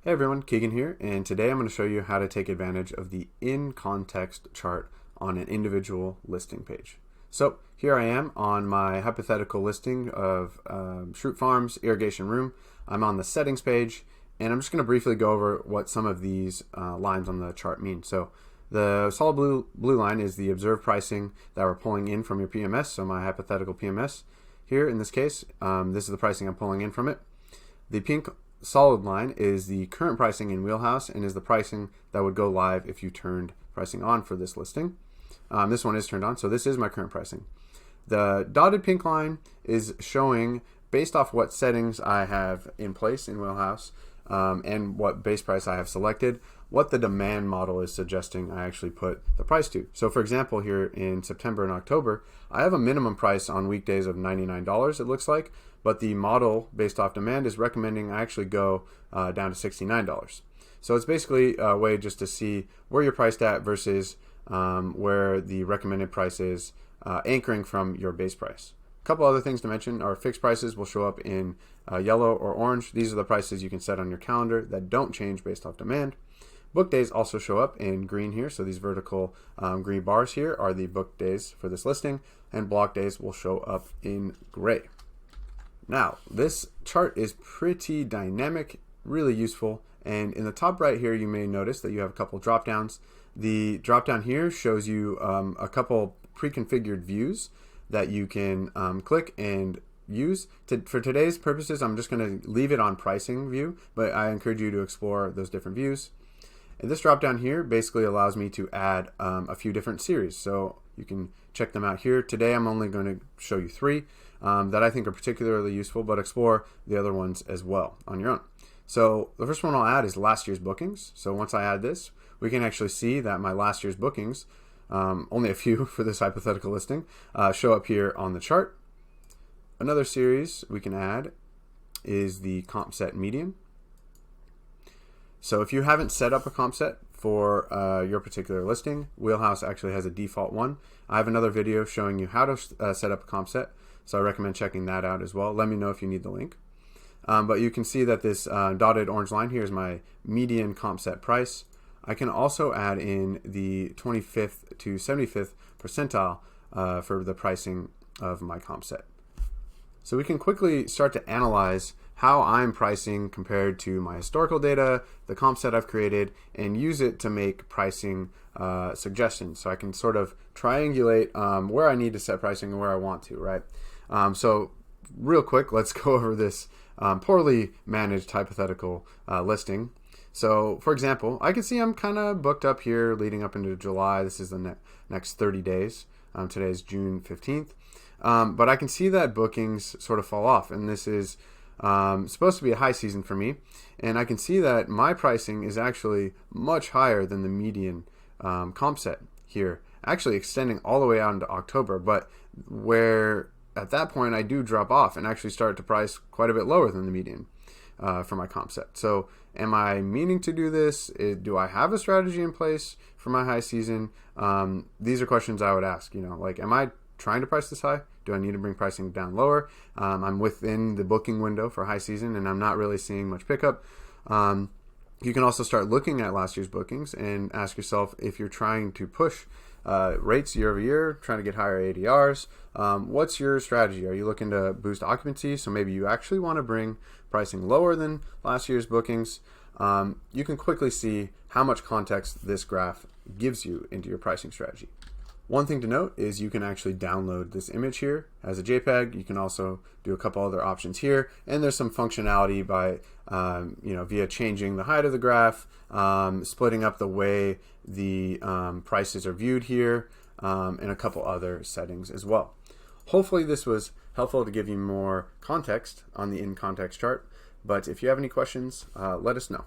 Hey everyone, Keegan here, and today I'm going to show you how to take advantage of the in-context chart on an individual listing page. So here I am on my hypothetical listing of Shroot Farms irrigation room. I'm on the settings page, and I'm just going to briefly go over what some of these lines on the chart mean. So the solid blue line is the observed pricing that we're pulling in from your PMS, so my hypothetical PMS. Here in this case, this is the pricing I'm pulling in from it. The pink solid line is the current pricing in Wheelhouse and is the pricing that would go live if you turned pricing on for this listing. This one is turned on, so this is my current pricing. The dotted pink line is showing, based off what settings I have in place in Wheelhouse and what base price I have selected, what the demand model is suggesting I actually put the price to. So for example, here in September and October, I have a minimum price on weekdays of $99, it looks like, but the model based off demand is recommending I actually go down to $69. So it's basically a way just to see where you're priced at versus where the recommended price is, anchoring from your base price. A couple other things to mention are fixed prices will show up in yellow or orange. These are the prices you can set on your calendar that don't change based off demand. Book days also show up in green here, so these vertical green bars here are the book days for this listing, and block days will show up in gray. Now, this chart is pretty dynamic, really useful, and in the top right here you may notice that you have a couple drop downs. The drop down here shows you a couple pre-configured views that you can click and use. For today's purposes, I'm just going to leave it on pricing view, but I encourage you to explore those different views. And this drop down here basically allows me to add a few different series, so you can check them out here. Today I'm only going to show you three that I think are particularly useful, but explore the other ones as well on your own. So the first one I'll add is last year's bookings. So once I add this, we can actually see that my last year's bookings, only a few for this hypothetical listing, show up here on the chart. Another series we can add is the comp set median. So if you haven't set up a comp set for your particular listing, Wheelhouse actually has a default one. I have another video showing you how to set up a comp set, so I recommend checking that out as well. Let me know if you need the link. But you can see that this dotted orange line here is my median comp set price. I can also add in the 25th to 75th percentile for the pricing of my comp set. So we can quickly start to analyze how I'm pricing compared to my historical data, the comp set I've created, and use it to make pricing suggestions. So I can sort of triangulate where I need to set pricing and where I want to, right? So real quick, let's go over this poorly managed hypothetical listing. So for example, I can see I'm kind of booked up here leading up into July. This is the next 30 days. Today is June 15th. But I can see that bookings sort of fall off, and this is supposed to be a high season for me, and I can see that my pricing is actually much higher than the median comp set here, actually extending all the way out into October, but where at that point I do drop off and actually start to price quite a bit lower than the median for my comp set. So am I meaning to do this? Do I have a strategy in place for my high season? These are questions I would ask, like, am I trying to price this high? Do I need to bring pricing down lower? I'm within the booking window for high season and I'm not really seeing much pickup. You can also start looking at last year's bookings and ask yourself if you're trying to push rates year over year, trying to get higher ADRs. What's your strategy? Are you looking to boost occupancy? So maybe you actually want to bring pricing lower than last year's bookings. You can quickly see how much context this graph gives you into your pricing strategy. One thing to note is you can actually download this image here as a JPEG. You can also do a couple other options here, and there's some functionality by via changing the height of the graph, splitting up the way the prices are viewed here, and a couple other settings as well. Hopefully this was helpful to give you more context on the in-context chart, but if you have any questions, let us know.